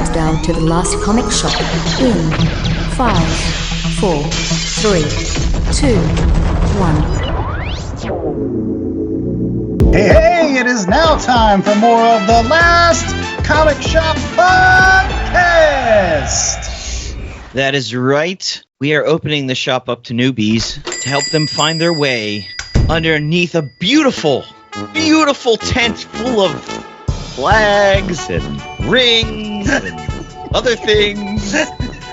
countdown to the last comic shop in 5, 4, 3, 2, 1. Hey, it is now time for more of the Last Comic Shop Podcast. That is right. We are opening the shop up to newbies to help them find their way underneath a beautiful, beautiful tent full of flags and rings and other things.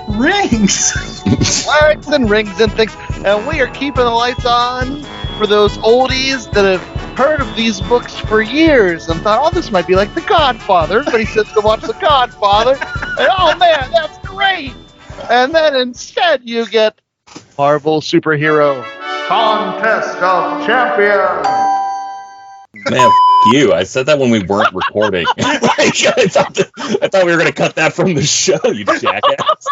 Rings? Flags and rings and things. And we are keeping the lights on for those oldies that have heard of these books for years and thought, oh, this might be like The Godfather. Everybody sits to watch The Godfather. And, oh, man, that's great. And then instead you get Marvel Superhero Contest of Champions. Man, you. I said that when we weren't recording. I thought we were going to cut that from the show, you jackass.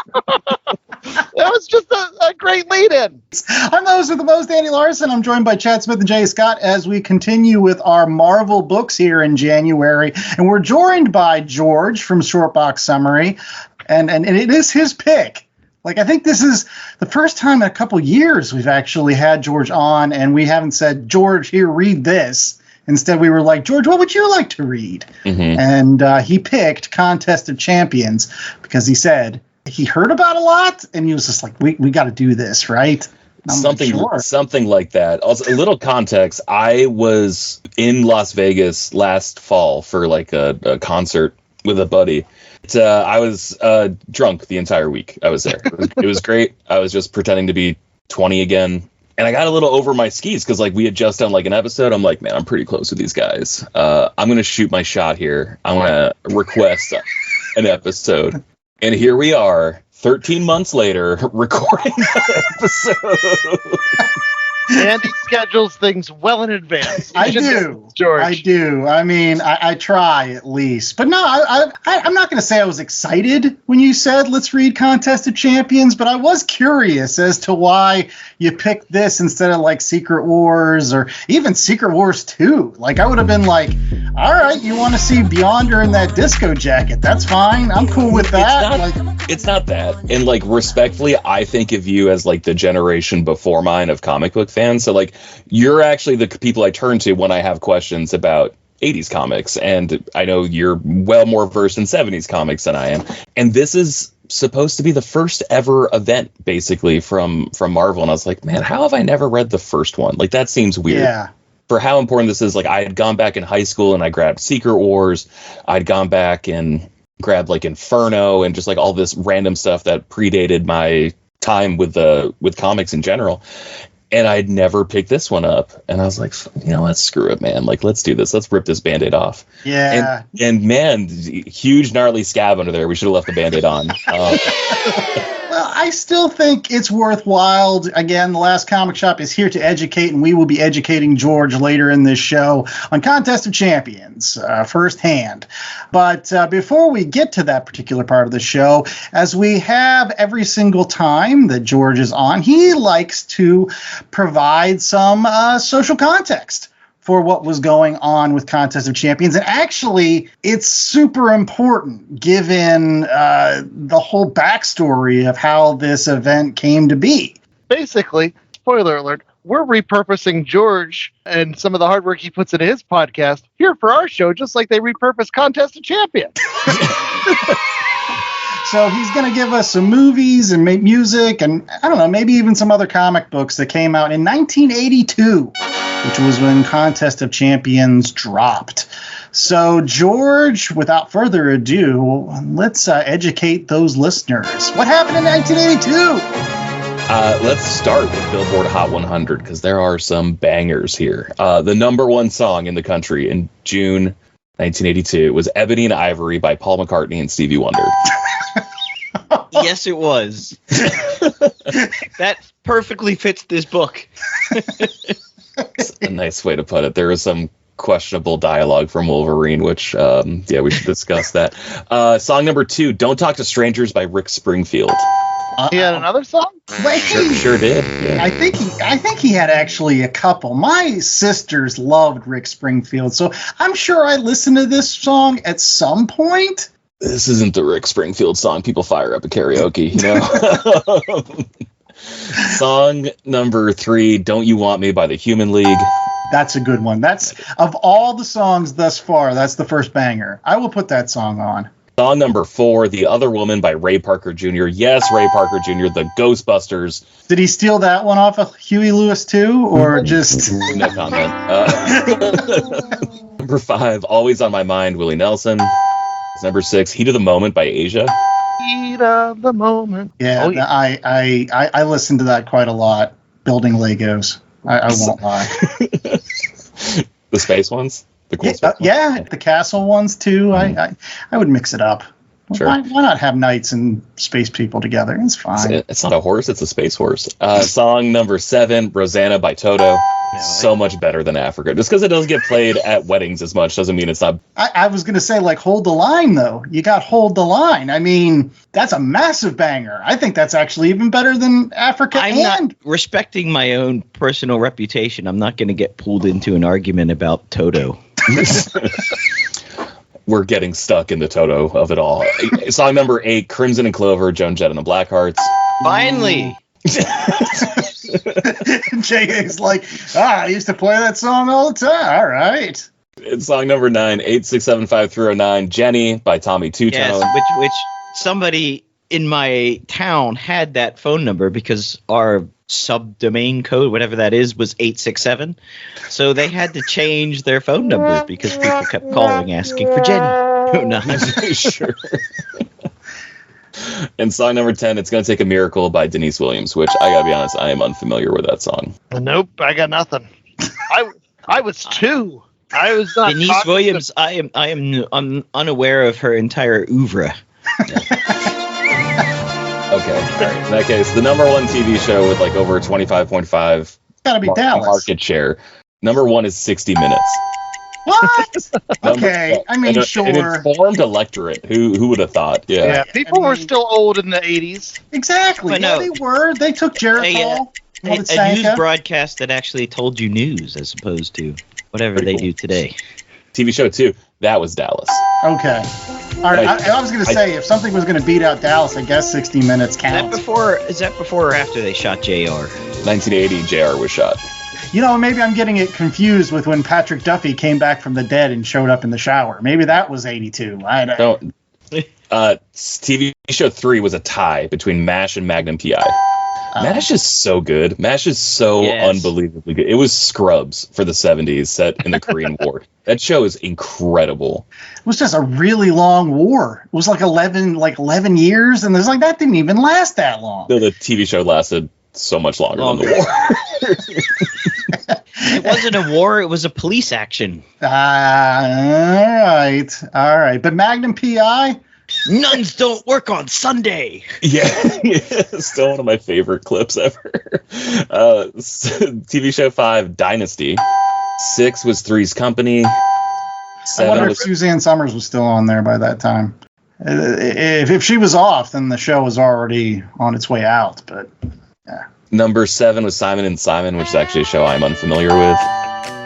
That was just a great lead-in. I'm the host with the most, Andy Larson. I'm joined by Chad Smith and Jay Scott as we continue with our Marvel books here in January. And we're joined by George from Shortbox Summary. And it is his pick. Like, I think this is the first time in a couple years we've actually had George on, and we haven't said, George, here, read this. Instead, we were like, George, what would you like to read? Mm-hmm. And he picked Contest of Champions because he said he heard about a lot, and he was just like, we got to do this, right? Something like that. Also, a little context. I was in Las Vegas last fall for like a concert with a buddy. I was drunk the entire week I was there. It was great. I was just pretending to be 20 again. And I got a little over my skis because like we had just done like an episode. I'm like, man, I'm pretty close with these guys. I'm going to shoot my shot here. I'm going to request an episode. And here we are 13 months later recording that episode. Andy schedules things well in advance. I do, George. I do. I mean, I try at least. But no, I'm not going to say I was excited when you said let's read Contest of Champions, but I was curious as to why you picked this instead of like Secret Wars or even Secret Wars 2. Like, I would have been like, all right, you want to see Beyonder in that disco jacket? That's fine. I'm cool with that. It's not that. And like, respectfully, I think of you as like the generation before mine of comic book fans. So like, you're actually the people I turn to when I have questions about 80s comics. And I know you're well more versed in 70s comics than I am. And this is supposed to be the first ever event basically from Marvel. And I was like, man, how have I never read the first one? Like, that seems weird. Yeah. For how important this is, like, I had gone back in high school and I grabbed Secret Wars. I'd gone back and grabbed like Inferno and just like all this random stuff that predated my time with comics in general. And I'd never picked this one up. And I was like, you know, let's screw it, man. Like, let's do this. Let's rip this Band-Aid off. Yeah. And man, huge gnarly scab under there. We should have left the Band-Aid on. Well, I still think it's worthwhile. Again, the Last Comic Shop is here to educate, and we will be educating George later in this show on Contest of Champions firsthand. But before we get to that particular part of the show, as we have every single time that George is on, he likes to provide some social context for what was going on with Contest of Champions. And actually, it's super important given the whole backstory of how this event came to be. Basically, spoiler alert, we're repurposing George and some of the hard work he puts into his podcast here for our show, just like they repurposed Contest of Champions. So he's going to give us some movies and music and, I don't know, maybe even some other comic books that came out in 1982. Which was when Contest of Champions dropped. So, George, without further ado, let's educate those listeners. What happened in 1982? Let's start with Billboard Hot 100, because there are some bangers here. The number one song in the country in June 1982 was Ebony and Ivory by Paul McCartney and Stevie Wonder. Yes, it was. That perfectly fits this book. That's a nice way to put it. There is some questionable dialogue from Wolverine, which, we should discuss that. Song number 2, Don't Talk to Strangers by Rick Springfield. He had another song? Wait, sure did. Yeah. I think he had actually a couple. My sisters loved Rick Springfield, so I'm sure I listened to this song at some point. This isn't the Rick Springfield song people fire up at karaoke, Song number 3, Don't You Want Me by the Human League. That's a good one. That's, of all the songs thus far, that's the first banger. I will put that song on. Song number 4, The Other Woman by Ray Parker Jr. Yes, Ray Parker Jr., the Ghostbusters. Did he steal that one off of Huey Lewis too, or just... No comment. Number 5, Always on My Mind, Willie Nelson. Number 6, Heat of the Moment by Asia. Heat of the moment. Yeah, I listened to that quite a lot, building Legos. I won't lie. The space ones? The cool space ones? Yeah, the castle ones too. I would mix it up. Sure. Why not have knights and space people together? It's fine. It's not a horse, it's a space horse. Song number 7, Rosanna by Toto. So much better than Africa. Just because it doesn't get played at weddings as much doesn't mean it's not. I was going to say, like, Hold the Line, though. You got Hold the Line. I mean, that's a massive banger. I think that's actually even better than Africa. I'm not respecting my own personal reputation. I'm not going to get pulled into an argument about Toto. We're getting stuck in the Toto of it all. Song number 8, Crimson and Clover, Joan Jett and the Blackhearts. Finally! J.A.'s like, I used to play that song all the time. All right. It's song number 9, 8675309, Jenny by Tommy Two-Tone. Yes, which somebody in my town had that phone number because our subdomain code, whatever that is, was 867. So they had to change their phone number because people kept calling asking for Jenny. Oh, no. Sure. And song number 10, It's Gonna Take a Miracle by Denise Williams, which I gotta be honest, I am unfamiliar with that song. Nope, I got nothing. I was 2. I was not. Denise Williams. I'm unaware of her entire oeuvre. Okay, all right. In that case, the number 1 TV show with like over 25.5 gotta be Dallas market share. Number 1 is 60 Minutes. What? Okay, I mean, sure. An informed electorate. Who would have thought? Yeah. People were still old in the 80s. Exactly. But yeah, no. they were. They took Geritol. A news broadcast that actually told you news as opposed to whatever they do today. TV show 2, that was Dallas. Okay. All right. I was going to say, if something was going to beat out Dallas, I guess 60 Minutes counts. Is that before or after they shot JR? 1980, JR was shot. You know, maybe I'm getting it confused with when Patrick Duffy came back from the dead and showed up in the shower. Maybe that was 82. I don't. TV show 3 was a tie between MASH and Magnum PI. MASH is so good. MASH is so unbelievably good. It was Scrubs for the 70s set in the Korean War. That show is incredible. It was just a really long war. It was like 11 years, and there's like that didn't even last that long. No, the TV show lasted so much longer than the war. It wasn't a war, it was a police action. All right. But Magnum PI? Nuns don't work on Sunday. Yeah, still one of my favorite clips ever. TV show 5, Dynasty. 6 was Three's Company. I wonder if Suzanne Summers was still on there by that time. If she was off, then the show was already on its way out. But yeah. Number 7 was Simon and Simon, which is actually a show I'm unfamiliar with.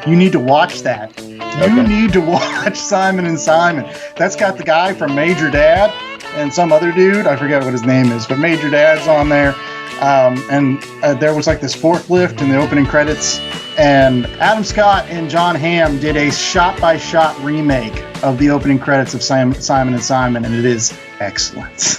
You need to watch that. You need to watch Simon and Simon. That's got the guy from Major Dad and some other dude. I forget what his name is, but Major Dad's on there. And there was like this forklift in the opening credits. And Adam Scott and John Hamm did a shot-by-shot remake of the opening credits of Simon and Simon, and it is excellent.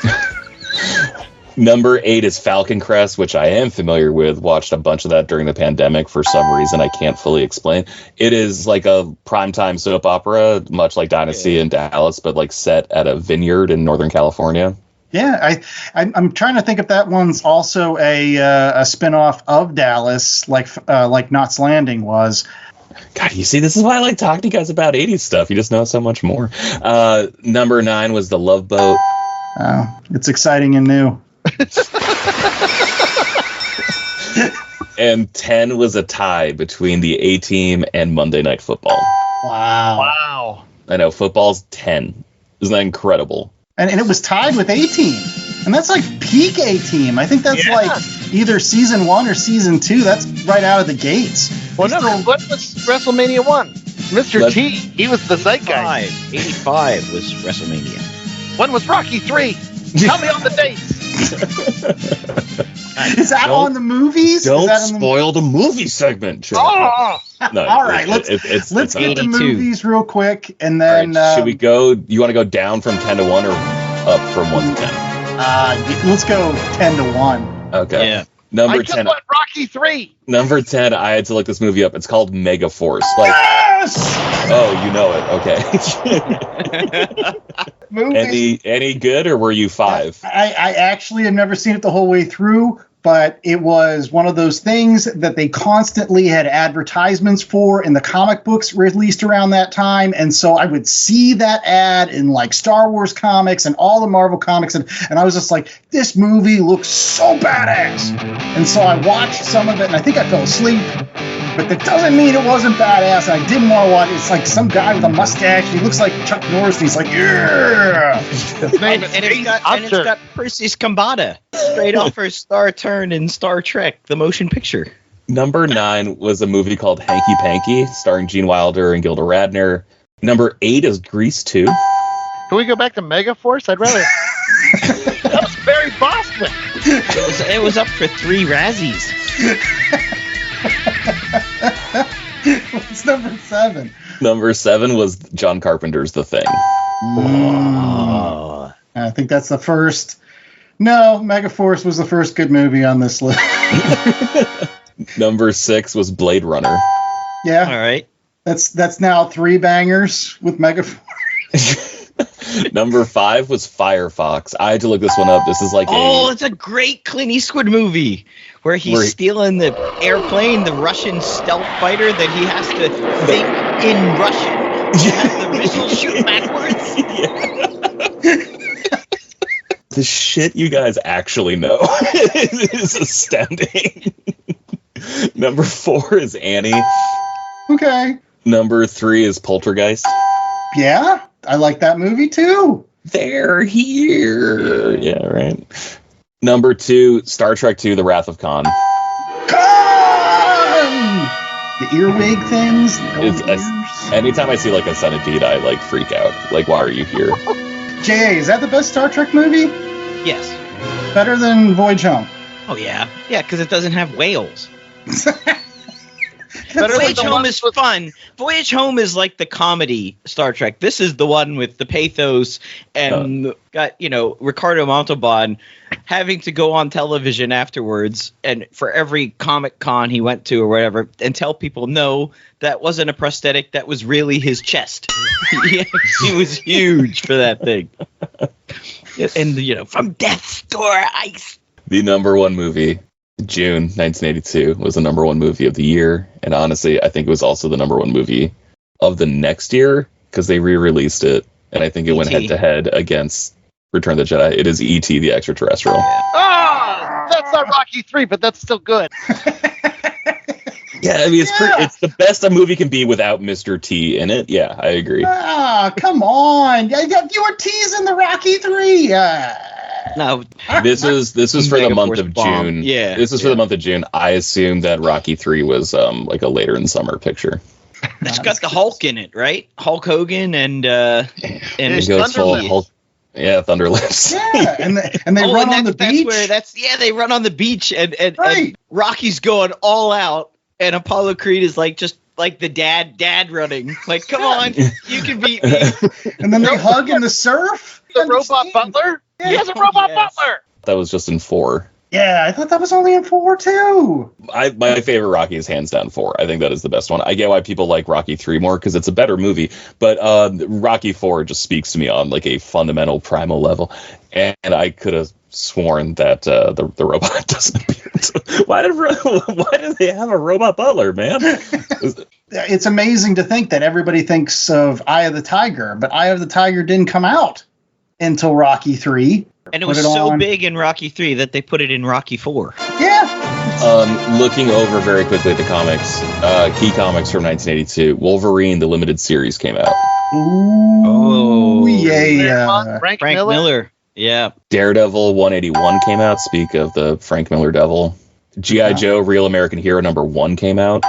Number 8 is Falcon Crest, which I am familiar with. Watched a bunch of that during the pandemic for some reason I can't fully explain. It is like a primetime soap opera, much like Dynasty in Dallas, but like set at a vineyard in Northern California. Yeah, I'm trying to think if that one's also a spinoff of Dallas, like Knots Landing was. God, you see, this is why I like talking to you guys about 80s stuff. You just know so much more. Number 9 was The Love Boat. Oh, it's exciting and new. And 10 was a tie between the A-Team and Monday Night Football. Wow. I know, football's 10. Isn't that incredible? And it was tied with A-Team. And that's like peak A-Team. I think that's like either season 1 or season 2. That's right out of the gates. Well, what was WrestleMania 1? Mr. T, he was the zeitgeist. 85 was WrestleMania. When was Rocky 3? Tell me on the dates. Is that on the movies? Don't spoil the movie segment, Joe. Oh! No, All right, let's get the 82. movies real quick, and then should we go? You want to go down from 10 to 1 or up from 1 to 10? Let's go 10 to 1. Okay. Yeah. Number I just 10. want Rocky 3. Number 10. I had to look this movie up. It's called Mega Force. Like, Yes! oh, you know it. Okay. Movie. any good, or were you 5? I actually have never seen it the whole way through, but it was one of those things that they constantly had advertisements for in the comic books released around that time. And so I would see that ad in like Star Wars comics and all the Marvel comics. And I was just like, this movie looks so badass. And so I watched some of it and I think I fell asleep. But that doesn't mean it wasn't badass. And I didn't want to watch it. It's like some guy with a mustache. He looks like Chuck Norris. And he's like, yeah. And it's got Perseus Kambata straight off her star turn in Star Trek, the motion picture. Number 9 was a movie called Hanky Panky, starring Gene Wilder and Gilda Radner. Number 8 is Grease 2. Can we go back to Megaforce? I'd rather. That was Barry Bostwick. It was up for 3 Razzies. What's number 7? Number 7 was John Carpenter's The Thing. Oh. I think that's the first. No, Megaforce was the first good movie on this list. Number 6 was Blade Runner. Yeah. All right. That's now 3 bangers with Megaforce. Number 5 was Firefox. I had to look this one up. This is like it's a great Clint Eastwood movie where he's stealing the airplane, the Russian stealth fighter that he has to think in Russian. He has the missile shoot backwards. The shit you guys actually know is astounding. Number 4 is Annie. Okay. Number 3 is Poltergeist. Yeah, I like that movie too. They're here. Yeah, right. Number 2, Star Trek II, The Wrath of Khan. Khan! The earwig things. Anytime I see like a centipede, I like freak out. Like, why are you here? J.A., is that the best Star Trek movie? Yes. Better than Voyage Home. Oh, yeah. Yeah, because it doesn't have whales. Voyage Home is fun. Voyage Home is like the comedy Star Trek. This is the one with the pathos and got, Ricardo Montalban having to go on television afterwards and for every Comic Con he went to or whatever and tell people, no, that wasn't a prosthetic. That was really his chest. He was huge for that thing. And, from death's door, ice. The number 1 movie, June 1982, was the number 1 movie of the year. And honestly, I think it was also the number 1 movie of the next year because they re-released it. And I think it went head-to-head against Return of the Jedi. It is E.T. the Extraterrestrial. That's not Rocky 3, but that's still good. Yeah, I mean, it's the best a movie can be without Mr. T in it. Yeah, I agree. Come on. You were teasing the Rocky 3. No. This was for the month of June. Yeah. This is for the month of June. I assume that Rocky 3 was like a later in summer picture. It's got the Hulk in it, right? Hulk Hogan and It goes full Hulk. Yeah, Thunderlips. Yeah, and they run on the beach. They run on the beach and Right. Rocky's going all out and Apollo Creed is like just like the dad running. Like, come on, you can beat me. And then they hug in the surf. The robot butler? Yeah. He has a robot butler! That was just in 4. Yeah, I thought that was only in 4 too. My favorite Rocky is hands down 4. I think that is the best one. I get why people like Rocky 3 more because it's a better movie, but Rocky 4 just speaks to me on like a fundamental primal level, and I could have sworn that the robot doesn't appear. Why did they have a robot butler, man? It's amazing to think that everybody thinks of Eye of the Tiger, but Eye of the Tiger didn't come out until Rocky 3. And it was so big in Rocky 3 that they put it in Rocky 4. Yeah. Looking over very quickly at the comics, key comics from 1982, Wolverine, the limited series came out. Ooh, yeah. Frank Miller. Miller? Yeah. Daredevil 181 came out. Speak of the Frank Miller Devil. G.I. Joe, Real American Hero #1 came out.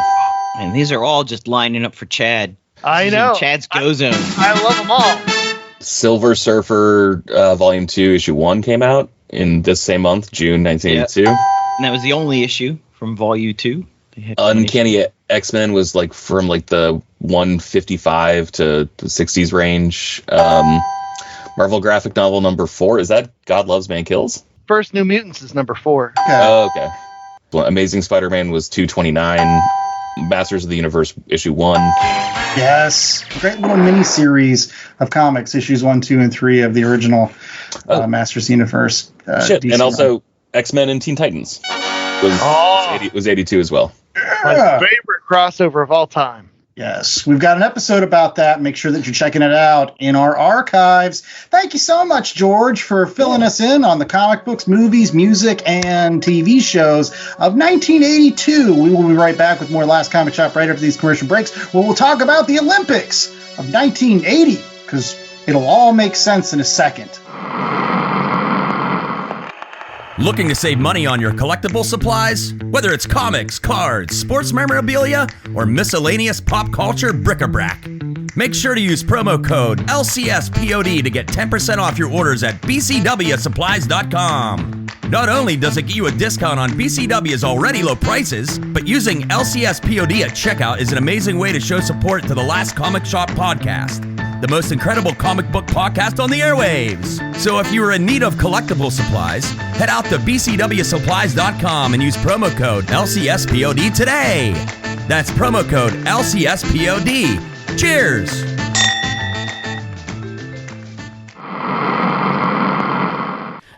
And these are all just lining up for Chad. I know. Chad's go zone. I love them all. Silver Surfer Volume 2, Issue 1 came out in this same month, June 1982. And that was the only issue from Volume 2. Uncanny X-Men was like from like the 155 to the 60s range. Marvel graphic novel number 4, is that God Loves Man Kills? First New Mutants is number 4. Oh, okay. Well, Amazing Spider-Man was 229. Masters of the Universe issue 1. Yes, great little mini series of comics, issues 1, 2, and 3 of the original Masters of the Universe. DC and also X-Men and Teen Titans was 82 as well. My favorite crossover of all time. Yes, we've got an episode about that. Make sure that you're checking it out in our archives. Thank you so much, George, for filling us in on the comic books, movies, music, and TV shows of 1982. We will be right back with more Last Comic Shop right after these commercial breaks, where we'll talk about the Olympics of 1980, because it'll all make sense in a second. Looking to save money on your collectible supplies? Whether it's comics, cards, sports memorabilia, or miscellaneous pop culture bric-a-brac, make sure to use promo code LCSPOD to get 10% off your orders at bcwsupplies.com. Not only does it get you a discount on BCW's already low prices, but using LCSPOD at checkout is an amazing way to show support to the Last Comic Shop podcast, the most incredible comic book podcast on the airwaves. So if you are in need of collectible supplies, head out to bcwsupplies.com and use promo code LCSPOD today. That's promo code LCSPOD. Cheers!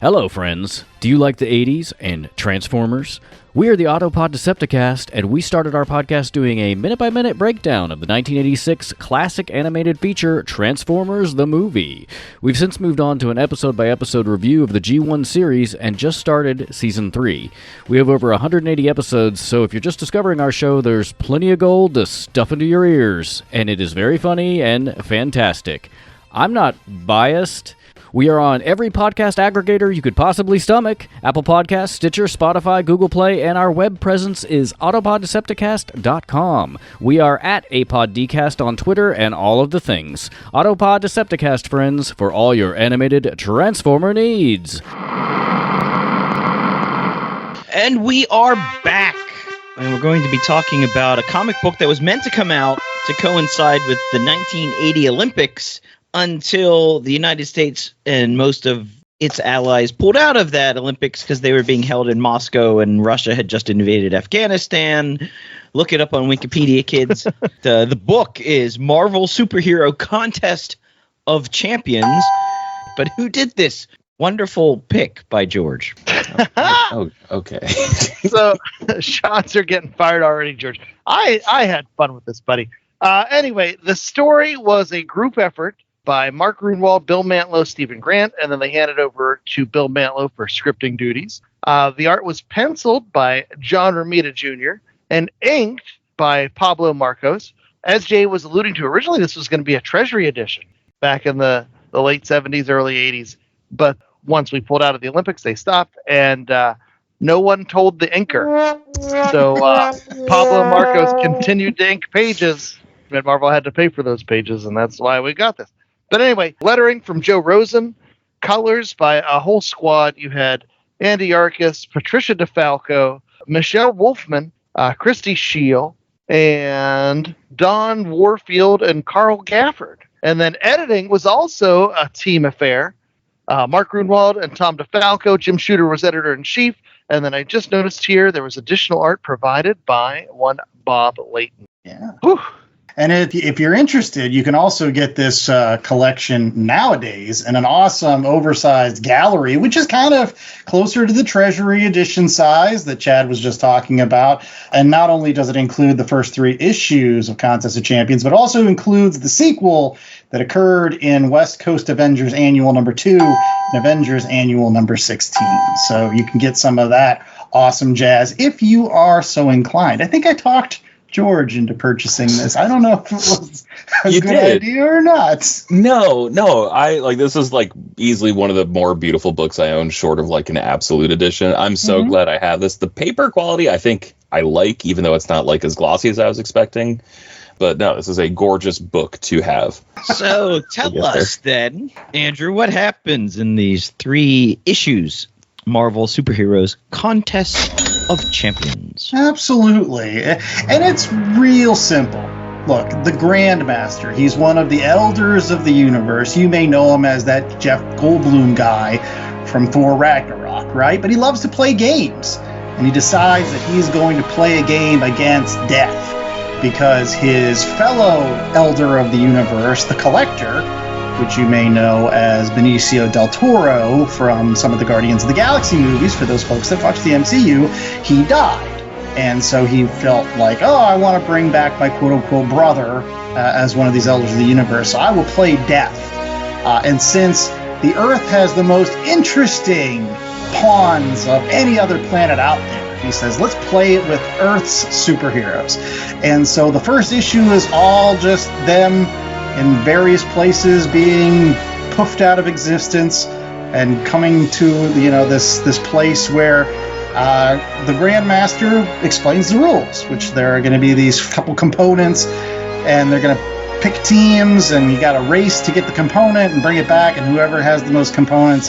Hello, friends. Do you like the 80s and Transformers? We are the Autopod Decepticast, and we started our podcast doing a minute-by-minute breakdown of the 1986 classic animated feature Transformers the Movie. We've since moved on to an episode-by-episode review of the G1 series and just started Season 3. We have over 180 episodes, so if you're just discovering our show, there's plenty of gold to stuff into your ears, and it is very funny and fantastic. I'm not biased. We are on every podcast aggregator you could possibly stomach: Apple Podcasts, Stitcher, Spotify, Google Play, and our web presence is autopoddecepticast.com. We are at APodDcast on Twitter and all of the things. Autopod Decepticast, friends, for all your animated Transformer needs. And we are back. And we're going to be talking about a comic book that was meant to come out to coincide with the 1980 Olympics, until the United States and most of its allies pulled out of that Olympics because they were being held in Moscow and Russia had just invaded Afghanistan. Look it up on Wikipedia, kids. The book is Marvel Superhero Contest of Champions. But who did this? Wonderful pick by George. Oh, okay. So shots are getting fired already, George. I had fun with this, buddy. Anyway, the story was a group effort by Mark Grunwald, Bill Mantlo, Stephen Grant, and then they handed over to Bill Mantlo for scripting duties. The art was penciled by John Romita Jr. and inked by Pablo Marcos. As Jay was alluding to, originally this was going to be a Treasury edition back in the late 70s, early 80s. But once we pulled out of the Olympics, they stopped, and no one told the inker. So Pablo Marcos continued to ink pages, and Marvel had to pay for those pages, and that's why we got this. But anyway, lettering from Joe Rosen, colors by a whole squad. You had Andy Arcus, Patricia DeFalco, Michelle Wolfman, Christy Scheel, and Don Warfield and Carl Gafford. And then editing was also a team affair. Mark Grunwald and Tom DeFalco. Jim Shooter was editor-in-chief. And then I just noticed here there was additional art provided by one Bob Layton. Yeah. Whew. And if you're interested, you can also get this collection nowadays in an awesome oversized gallery, which is kind of closer to the Treasury edition size that Chad was just talking about. And not only does it include the first 3 issues of Contest of Champions, but also includes the sequel that occurred in West Coast Avengers Annual number 2 and Avengers Annual number 16. So you can get some of that awesome jazz if you are so inclined. I think I talked George into purchasing this. I don't know if it was a good idea or not. No. I like this is like easily one of the more beautiful books I own, short of like an absolute edition. I'm so glad I have this. The paper quality I think I like, even though it's not like as glossy as I was expecting. But no, this is a gorgeous book to have. So tell us then, Andrew, what happens in these 3 issues? Marvel Superheroes Contest of Champions. Absolutely. And it's real simple. Look, the Grandmaster, he's one of the elders of the universe. You may know him as that Jeff Goldblum guy from Thor Ragnarok, right? But he loves to play games. And he decides that he's going to play a game against death because his fellow elder of the universe, the Collector, which you may know as Benicio del Toro from some of the Guardians of the Galaxy movies, for those folks that watch the MCU, he died. And so he felt like, oh, I want to bring back my quote-unquote brother as one of these elders of the universe, so I will play death. And since the Earth has the most interesting pawns of any other planet out there, he says, let's play it with Earth's superheroes. And so the first issue is all just them in various places being puffed out of existence and coming to, this place where the Grandmaster explains the rules, which there are going to be these couple components, and they're going to pick teams, and you got to race to get the component and bring it back, and whoever has the most components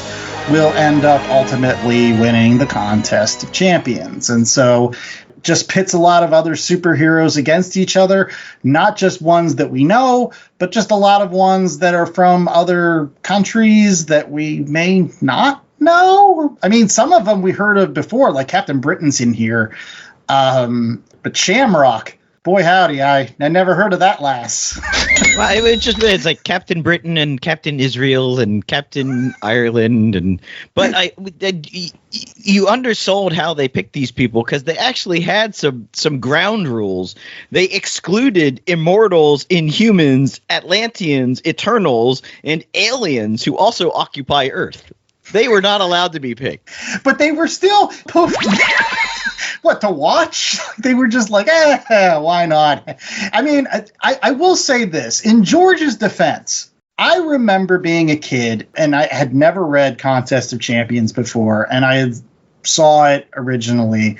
will end up ultimately winning the Contest of Champions. And so just pits a lot of other superheroes against each other, not just ones that we know, but just a lot of ones that are from other countries that we may not know. I mean, some of them we heard of before, like Captain Britain's in here. But Shamrock, boy howdy, I never heard of that lass. Well, it's like Captain Britain and Captain Israel and Captain Ireland, but you undersold how they picked these people, because they actually had some ground rules. They excluded immortals, Inhumans, Atlanteans, Eternals, and aliens who also occupy Earth. They were not allowed to be picked. But they were still poofed. What, to watch? They were just like, why not? I mean, I will say this. In George's defense, I remember being a kid, and I had never read Contest of Champions before, and I saw it originally.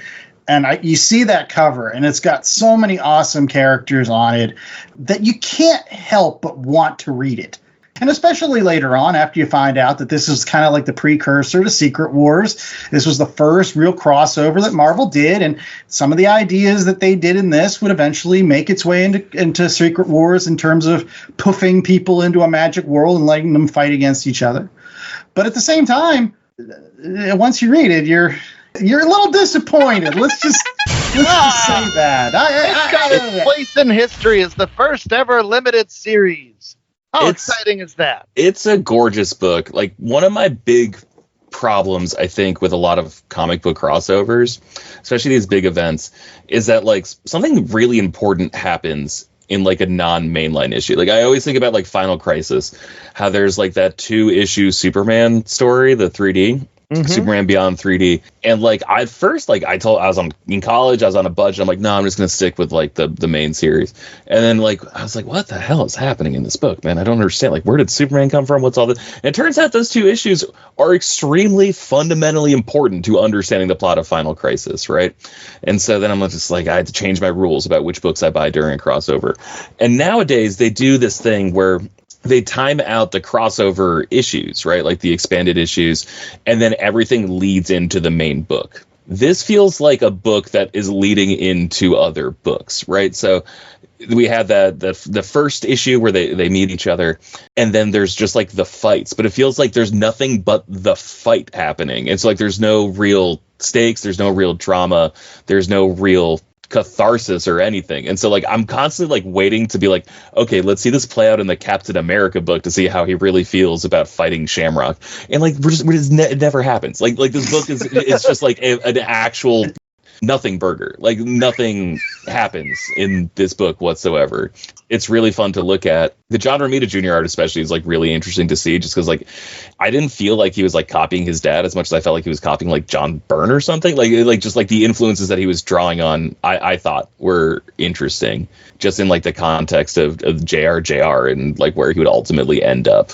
And you see that cover, and it's got so many awesome characters on it that you can't help but want to read it. And especially later on, after you find out that this is kind of like the precursor to Secret Wars. This was the first real crossover that Marvel did, and some of the ideas that they did in this would eventually make its way into Secret Wars in terms of puffing people into a magic world and letting them fight against each other. But at the same time, once you read it, you're a little disappointed. Let's just say that. It's got its place in history as the first ever limited series. How exciting is that? It's a gorgeous book. Like, one of my big problems, I think, with a lot of comic book crossovers, especially these big events, is that, like, something really important happens in, like, a non-mainline issue. Like, I always think about, like, Final Crisis, how there's, like, that 2-issue Superman story, the 3D. Superman Beyond 3D. And like, I was in college, I was on a budget. I'm like, no, I'm just going to stick with like the main series. And then like, I was like, what the hell is happening in this book, man? I don't understand. Like, where did Superman come from? What's all this? And it turns out those 2 issues are extremely fundamentally important to understanding the plot of Final Crisis, right? And so then I'm just like, I had to change my rules about which books I buy during a crossover. And nowadays they do this thing where they time out the crossover issues, right? Like the expanded issues, and then everything leads into the main book. This feels like a book that is leading into other books, right? So we have the first issue where they meet each other, and then there's just like the fights, but it feels like there's nothing but the fight happening. It's like there's no real stakes, there's no real drama, there's no real catharsis or anything. And so like, I'm constantly like waiting to be like, okay, let's see this play out in the Captain America book to see how he really feels about fighting Shamrock. And like, it never happens. Like this book is it's just like an actual nothing burger. Like, nothing happens in this book whatsoever. It's really fun to look at. The John Romita Jr. art especially is like really interesting to see, just because like I didn't feel like he was like copying his dad as much as I felt like he was copying like John Byrne or something. Like just like the influences that he was drawing on, I thought were interesting, just in like the context of JR and like where he would ultimately end up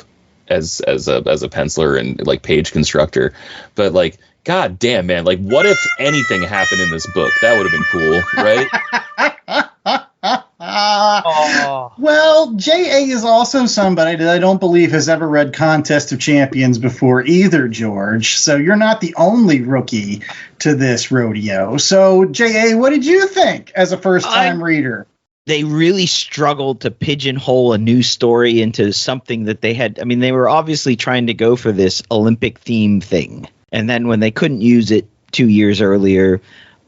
as a penciler and like page constructor. But like, God damn, man, like, what if anything happened in this book? That would have been cool, right? Well, J.A. is also somebody that I don't believe has ever read Contest of Champions before either, George. So you're not the only rookie to this rodeo. So, J.A., what did you think as a first-time reader? They really struggled to pigeonhole a new story into something that they had. I mean, they were obviously trying to go for this Olympic theme thing. And then when they couldn't use it 2 years earlier,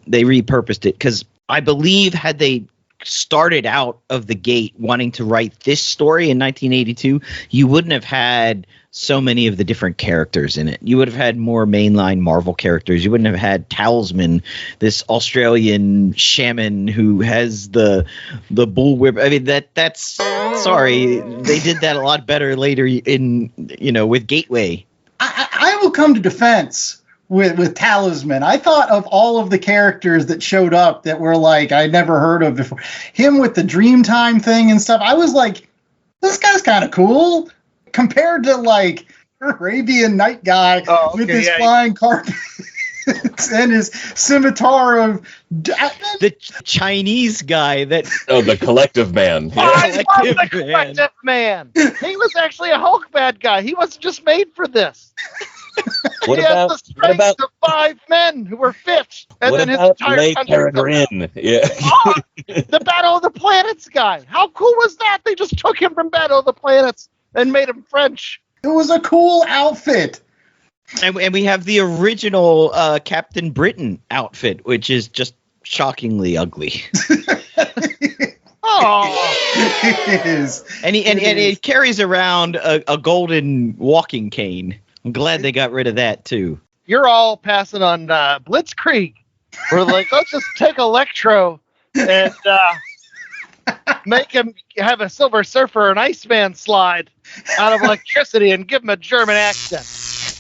they repurposed it. Because I believe had they started out of the gate wanting to write this story in 1982, you wouldn't have had so many of the different characters in it. You would have had more mainline Marvel characters. You wouldn't have had Talisman, this Australian shaman who has the bullwhip. I mean, that's sorry, they did that a lot better later in, with Gateway. I will come to defense with Talisman. I thought of all of the characters that showed up that were like I'd never heard of before. Him with the Dreamtime thing and stuff. I was like, this guy's kind of cool compared to like Arabian Night guy with his flying carpet and his scimitar of the Chinese guy that the collective man. I love the collective man. He was actually a Hulk bad guy. He wasn't just made for this. He has the strength of 5 men who were fit, and then his entire country. The Battle of the Planets guy. How cool was that? They just took him from Battle of the Planets and made him French. It was a cool outfit. And we have the original Captain Britain outfit, which is just shockingly ugly. It is. And he carries around a golden walking cane. I'm glad they got rid of that, too. You're all passing on Blitzkrieg. We're like, let's just take Electro and make him have a Silver Surfer and Iceman slide out of electricity and give him a German accent.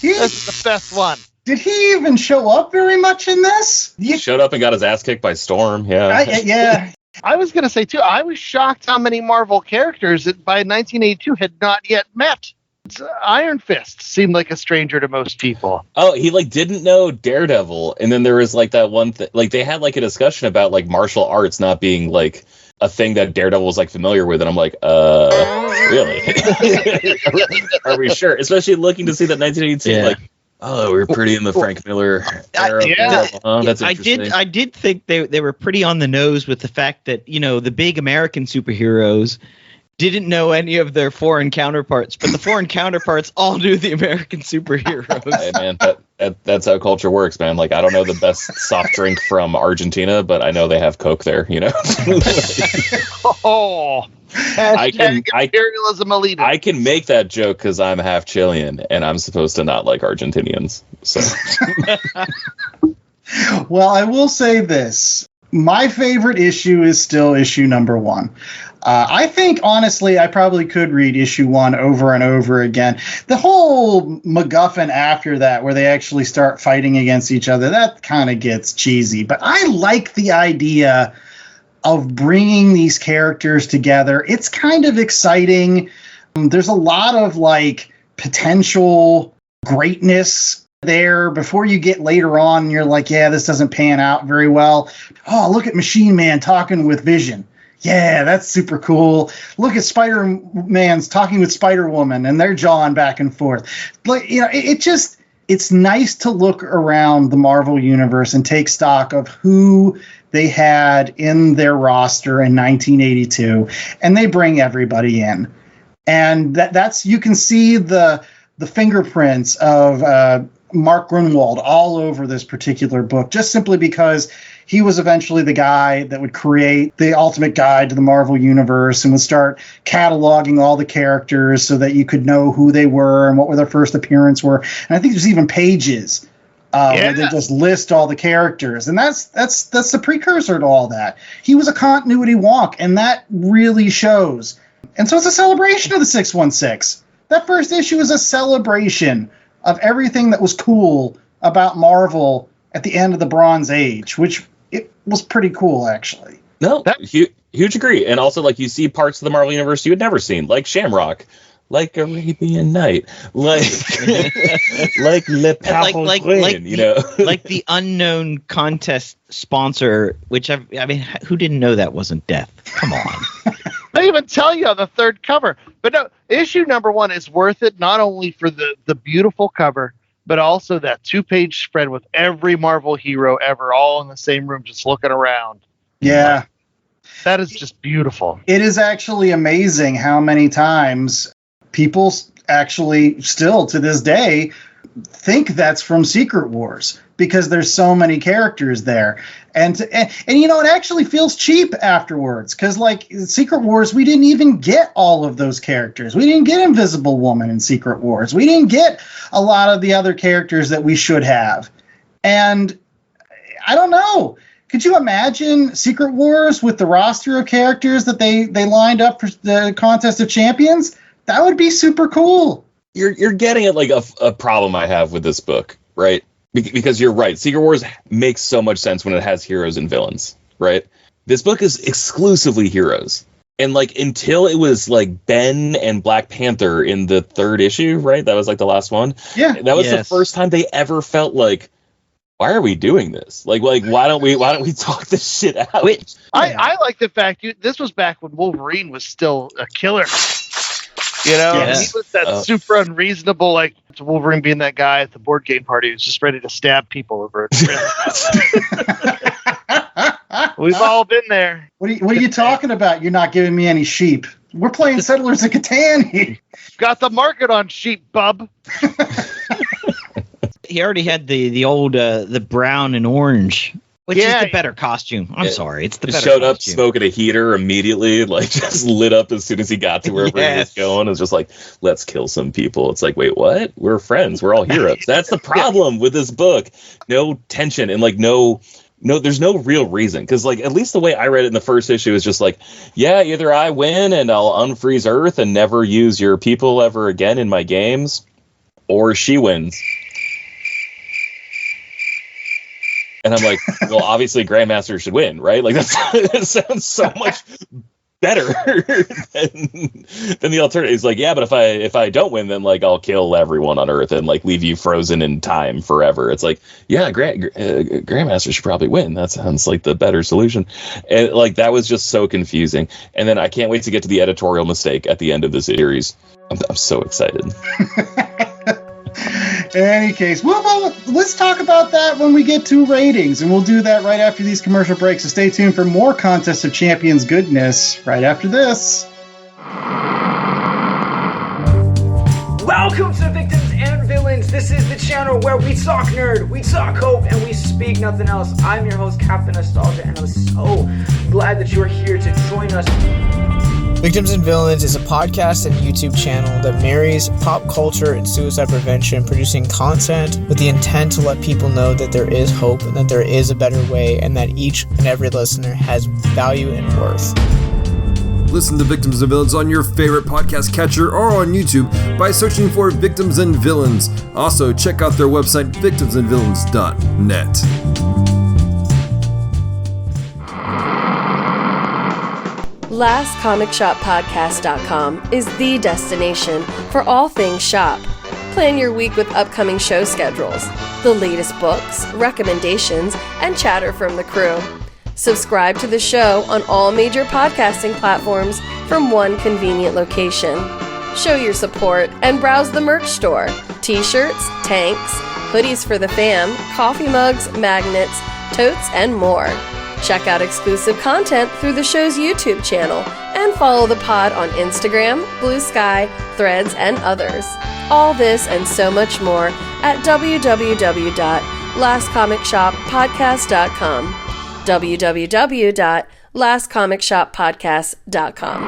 This is the best one. Did he even show up very much in this? He showed up and got his ass kicked by Storm, yeah. I was going to say, too, I was shocked how many Marvel characters that by 1982 had not yet met. Iron Fist seemed like a stranger to most people. Oh, he didn't know Daredevil, and then there was that one thing. They had a discussion about martial arts not being a thing that Daredevil was familiar with, and I'm like, really? Are we sure? Especially looking to see that 1982, we were pretty in the Frank Miller era. That's interesting. I did think they were pretty on the nose with the fact that the big American superheroes didn't know any of their foreign counterparts, but the foreign counterparts all knew the American superheroes. Hey, man, that's how culture works, man. I don't know the best soft drink from Argentina, but I know they have Coke there, imperialism elite. I can make that joke because I'm half Chilean, and I'm supposed to not like Argentinians. So, well, I will say this. My favorite issue is still issue number 1. I think, honestly, I probably could read issue 1 over and over again. The whole MacGuffin after that, where they actually start fighting against each other, that kind of gets cheesy. But I like the idea of bringing these characters together. It's kind of exciting. There's a lot of, potential greatness there before you get later on. You're like, yeah, this doesn't pan out very well. Oh, look at Machine Man talking with Vision. Yeah, that's super cool. Look at Spider-Man's talking with Spider-Woman and they're jawing back and forth. It's nice to look around the Marvel universe and take stock of who they had in their roster in 1982, and they bring everybody in. And that's you can see the fingerprints of Mark Grunwald all over this particular book, just simply because he was eventually the guy that would create the ultimate guide to the Marvel Universe and would start cataloging all the characters so that you could know who they were and what their first appearance were. And I think there's even pages where they just list all the characters. And that's the precursor to all that. He was a continuity wonk, and that really shows. And so it's a celebration of the 616. That first issue is a celebration of everything that was cool about Marvel at the end of the Bronze Age, which it was pretty cool, actually. No, huge agree. And also, you see parts of the Marvel Universe you had never seen, like Shamrock. like Arabian Night, like Le Parrain, you know, like the unknown contest sponsor. Which I mean, who didn't know that wasn't Death? Come on. They even tell you on the third cover. But no, issue number 1 is worth it, not only for the beautiful cover, but also that 2-page spread with every Marvel hero ever all in the same room just looking around. Yeah. That is just beautiful. It is actually amazing how many times people actually still to this day think that's from Secret Wars because there's so many characters there. And you know, it actually feels cheap afterwards because, like, Secret Wars, we didn't even get all of those characters. We didn't get Invisible Woman in Secret Wars. We didn't get a lot of the other characters that we should have. And I don't know. Could you imagine Secret Wars with the roster of characters that they lined up for the Contest of Champions? That would be super cool. You're getting at like a problem I have with this book, right? Because you're right. Secret Wars makes so much sense when it has heroes and villains, right? This book is exclusively heroes. And like until it was like Ben and Black Panther in the 3rd issue, right? That was like the last one. Yeah. That was the first time they ever felt like, why are we doing this? Like why don't we talk this shit out? Wait, I like the fact this was back when Wolverine was still a killer. You know, Yes. he was that super unreasonable, like Wolverine being that guy at the board game party who's just ready to stab people over it. We've all been there. What are you talking about? You're not giving me any sheep. We're playing Settlers of Catan here. Got the market on sheep, bub. he already had the old the brown and orange, which is the better costume. I'm sorry, it's the better showed up costume. smoking a heater immediately, like just lit up as soon as he got to wherever he was going. It was just like, let's kill some people. It's like, wait, what? We're friends. We're all heroes. That's the problem with this book. No tension and like no, there's no real reason. Because like at least the way I read it in the first issue is just like, yeah, either I win and I'll unfreeze Earth and never use your people ever again in my games, or she wins. And I'm like, well, obviously Grandmaster should win, right? Like that sounds so much better than the alternative. It's like, yeah, but if I don't win, then like I'll kill everyone on Earth and like leave you frozen in time forever. It's like, yeah, Grandmaster should probably win. That sounds like the better solution. And like that was just so confusing. And then I can't wait to get to the editorial mistake at the end of the series. I'm so excited. In any case, well, let's talk about that when we get to ratings, and we'll do that right after these commercial breaks. So stay tuned for more Contest of Champions goodness right after this. Welcome to Victims and Villains. This is the channel where we talk nerd, we talk hope, and we speak nothing else. I'm your host, Captain Nostalgia, and I'm so glad that you're here to join us. Victims and Villains is a podcast and YouTube channel that marries pop culture and suicide prevention, producing content with the intent to let people know that there is hope and that there is a better way, and that each and every listener has value and worth. Listen to Victims and Villains on your favorite podcast catcher or on YouTube by searching for Victims and Villains. Also, check out their website, victimsandvillains.net. LastComicShopPodcast.com is the destination for all things shop. Plan your week with upcoming show schedules, the latest books, recommendations, and chatter from the crew. Subscribe to the show on all major podcasting platforms from one convenient location. Show your support and browse the merch store. T-shirts, tanks, hoodies for the fam, coffee mugs, magnets, totes, and more. Check out exclusive content through the show's YouTube channel and follow the pod on Instagram, Blue Sky, Threads, and others. All this and so much more at www.lastcomicshoppodcast.com. www.lastcomicshoppodcast.com.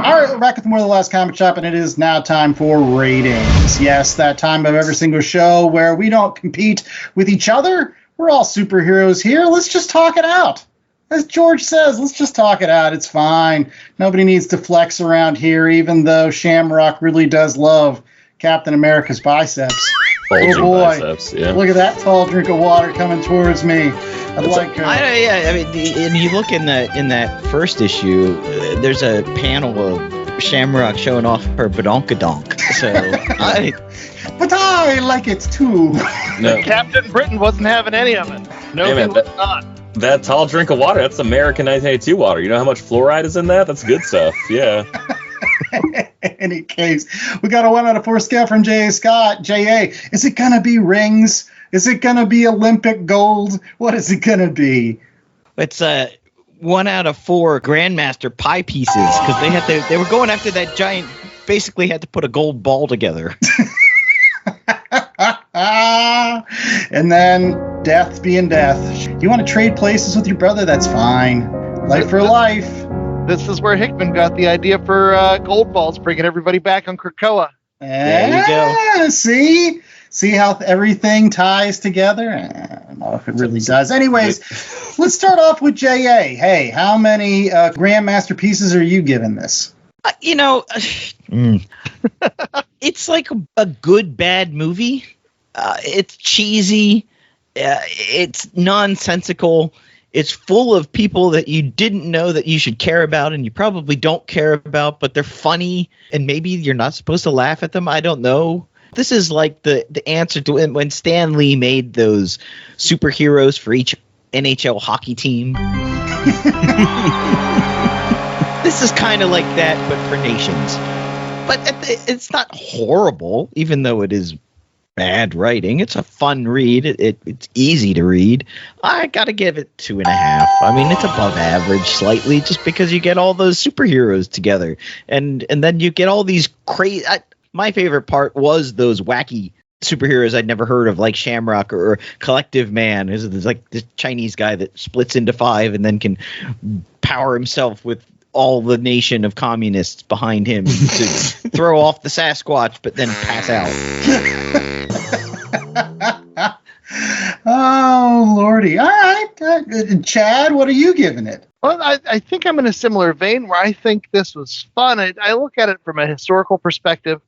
All right, we're back with more of the Last Comic Shop, and it is now time for ratings. Yes, that time of every single show where we don't compete with each other. We're all superheroes here. Let's just talk it out. As George says, let's just talk it out. It's fine. Nobody needs to flex around here, even though Shamrock really does love Captain America's biceps. Bulging oh boy. biceps, yeah. Look at that tall drink of water coming towards me. I'd like her. And you look in that first issue, there's a panel of Shamrock showing off her badonkadonk. So But I like it too. No, Captain Britain wasn't having any of it. No, Hey, man, he was not. that tall drink of water, that's American 1982 water. You know how much fluoride is in that? That's good stuff. Yeah. Any case, we got a 1 out of 4 scale from J.A. Scott. J.A., is it going to be rings? Is it going to be Olympic gold? What is it going to be? it's 1 out of 4 Grandmaster pie pieces because they were going after that giant. Basically, had to put a gold ball together. And then death being death. You want to trade places with your brother? That's fine. Life for life. This is where Hickman got the idea for gold balls, bringing everybody back on Krakoa. There you go. See how everything ties together? I don't know if it really does. Anyways, let's start off with J.A. Hey, how many Grandmaster pieces are you giving this? It's like a good, bad movie. It's cheesy. It's nonsensical. It's full of people that you didn't know that you should care about and you probably don't care about, but they're funny and maybe you're not supposed to laugh at them. I don't know. This is like the answer to when Stan Lee made those superheroes for each NHL hockey team. This is kind of like that, but for nations. But it's not horrible, even though it is bad writing. It's a fun read. It's easy to read. I gotta give it 2.5. I mean, it's above average slightly, just because you get all those superheroes together, and then you get all these crazy. My favorite part was those wacky superheroes I'd never heard of, like Shamrock or Collective Man. There's like this Chinese guy that splits into 5 and then can power himself with all the nation of communists behind him to throw off the Sasquatch, but then pass out. Oh, Lordy. All right. Chad, what are you giving it? Well, I think I'm in a similar vein where I think this was fun. I look at it from a historical perspective.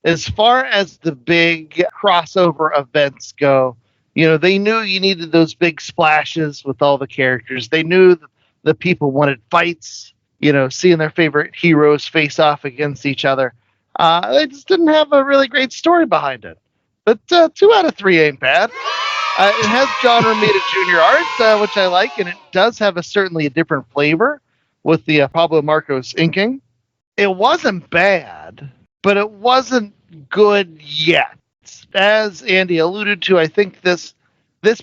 As far as the big crossover events go, they knew you needed those big splashes with all the characters. They knew that the people wanted fights, seeing their favorite heroes face off against each other. They just didn't have a really great story behind it. But 2 out of 3 ain't bad. It has John Romita Jr. art, which I like, and it does have certainly a different flavor with the Pablo Marcos inking. It wasn't bad, but it wasn't good yet. As Andy alluded to, I think this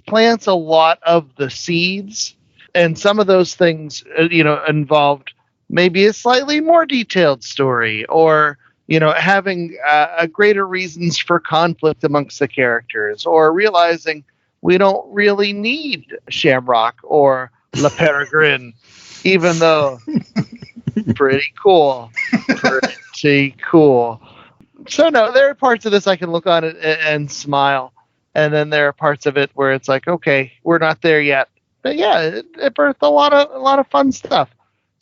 plants a lot of the seeds, and some of those things, involved maybe a slightly more detailed story, or having a greater reasons for conflict amongst the characters, or realizing we don't really need Shamrock or La Peregrine, even though pretty cool. So no, there are parts of this I can look on it and smile, and then there are parts of it where it's like, okay, we're not there yet. But yeah, it birthed a lot of fun stuff.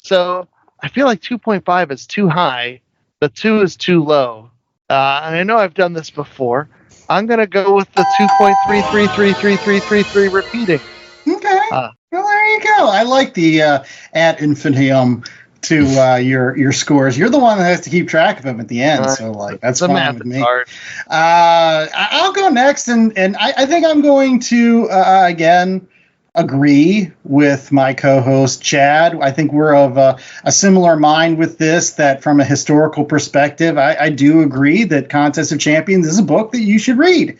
So I feel like 2.5 is too high, but 2 is too low. And I know I've done this before. I'm gonna go with the 2.333333 repeating. Okay. Well, there you go. I like the ad infinitum to your scores. You're the one that has to keep track of them at the end, so that's the fine math with is me. hard. I'll go next, and I think I'm going to again agree with my co-host Chad. I think we're of a similar mind with this, that from a historical perspective, I do agree that Contest of Champions is a book that you should read.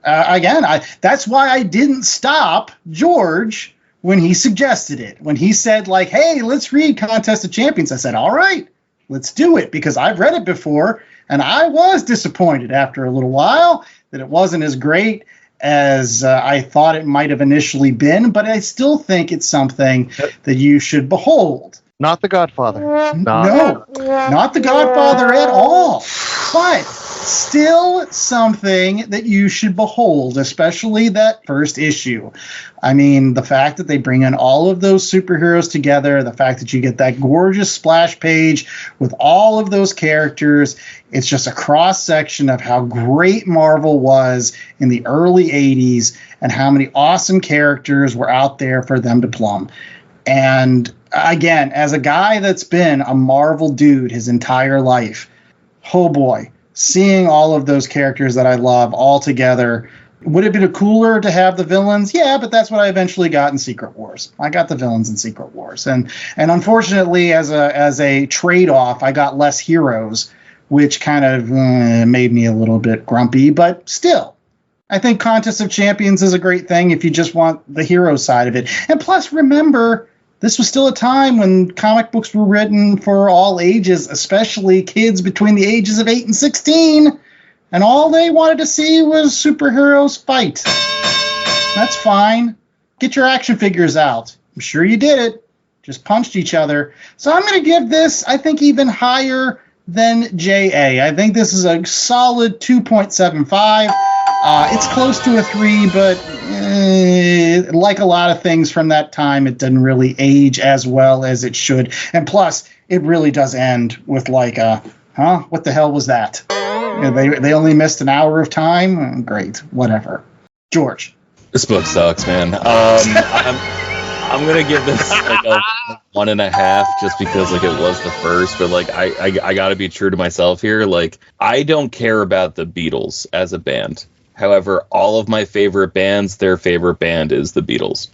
That's why I didn't stop George when he suggested it. When he said, like, hey, let's read Contest of Champions, I said, all right, let's do it, because I've read it before, and I was disappointed after a little while that it wasn't as great as I thought it might have initially been, but I still think it's something that you should behold. Not The Godfather. No, not The Godfather at all. But still something that you should behold, especially that first issue. I mean, the fact that they bring in all of those superheroes together, the fact that you get that gorgeous splash page with all of those characters, it's just a cross-section of how great Marvel was in the early 80s and how many awesome characters were out there for them to plumb. And again, as a guy that's been a Marvel dude his entire life, oh boy, seeing all of those characters that I love all together. Would it have been cooler to have the villains? Yeah, but that's what I eventually got in Secret Wars. I got the villains in Secret Wars. And unfortunately, as a trade-off, I got less heroes, which kind of made me a little bit grumpy. But still, I think Contest of Champions is a great thing if you just want the hero side of it. And plus, remember, this was still a time when comic books were written for all ages, especially kids between the ages of 8 and 16. And all they wanted to see was superheroes fight. That's fine. Get your action figures out. I'm sure you did it. Just punched each other. So I'm going to give this, I think, even higher than JA. I think this is a solid 2.75. It's close to a 3, but like a lot of things from that time, it didn't really age as well as it should. And plus, it really does end with like a, what the hell was that? They only missed an hour of time? Great, whatever. George. This book sucks, man. I'm gonna give this like a 1.5 just because like it was the first, but like I gotta be true to myself here. Like, I don't care about the Beatles as a band. However, all of my favorite bands, their favorite band is the Beatles.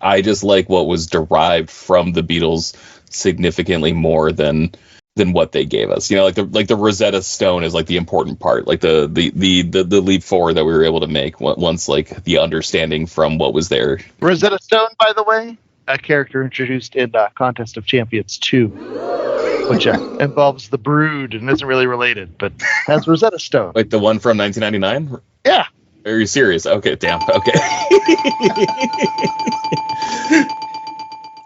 I just like what was derived from the Beatles significantly more than what they gave us. You know, like the Rosetta Stone is like the important part, like the leap forward that we were able to make once like the understanding from what was there. Rosetta Stone, by the way, a character introduced in Contest of Champions 2, which involves the Brood and isn't really related, but has Rosetta Stone. Like the one from 1999? Yeah. Are you serious? Okay, damn. Okay.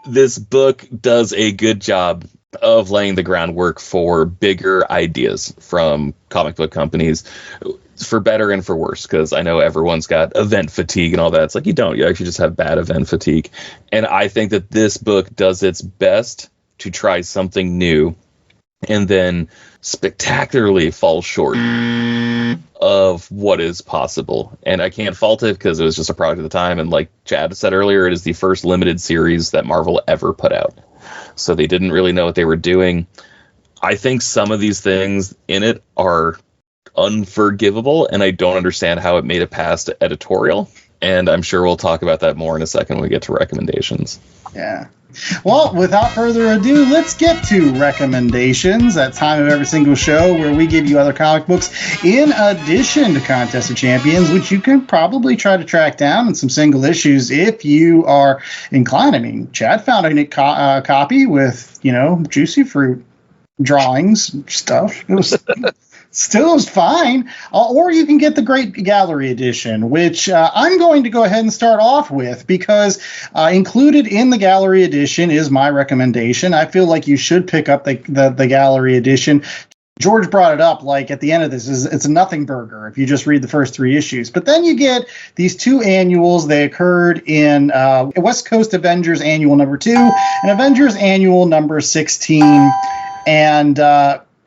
This book does a good job of laying the groundwork for bigger ideas from comic book companies, for better and for worse, because I know everyone's got event fatigue and all that. It's like, you don't. You actually just have bad event fatigue. And I think that this book does its best to try something new and then spectacularly fall short of what is possible. And I can't fault it because it was just a product of the time. And like Chad said earlier, it is the first limited series that Marvel ever put out. So they didn't really know what they were doing. I think some of these things in it are unforgivable, and I don't understand how it made it past editorial. And I'm sure we'll talk about that more in a second when we get to recommendations. Yeah. Well, without further ado, let's get to recommendations. That time of every single show where we give you other comic books in addition to Contest of Champions, which you can probably try to track down in some single issues if you are inclined. I mean, Chad found a copy with, Juicy Fruit drawings stuff. It was still is fine. Or you can get the Great Gallery Edition, which I'm going to go ahead and start off with because included in the Gallery Edition is my recommendation. I feel like you should pick up the Gallery Edition. George brought it up, like at the end of this, it's a nothing burger if you just read the first 3 issues. But then you get these 2 annuals. They occurred in West Coast Avengers Annual number 2 and Avengers Annual number 16. And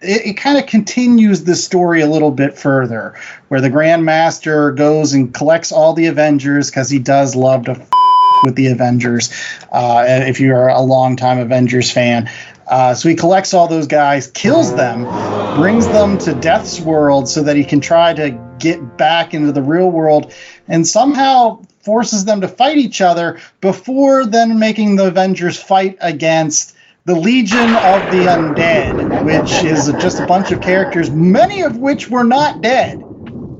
it kind of continues the story a little bit further, where the Grandmaster goes and collects all the Avengers because he does love to with the Avengers, if you're a longtime Avengers fan. So he collects all those guys, kills them, brings them to Death's world so that he can try to get back into the real world, and somehow forces them to fight each other before then making the Avengers fight against the Legion of the Undead, which is just a bunch of characters, many of which were not dead.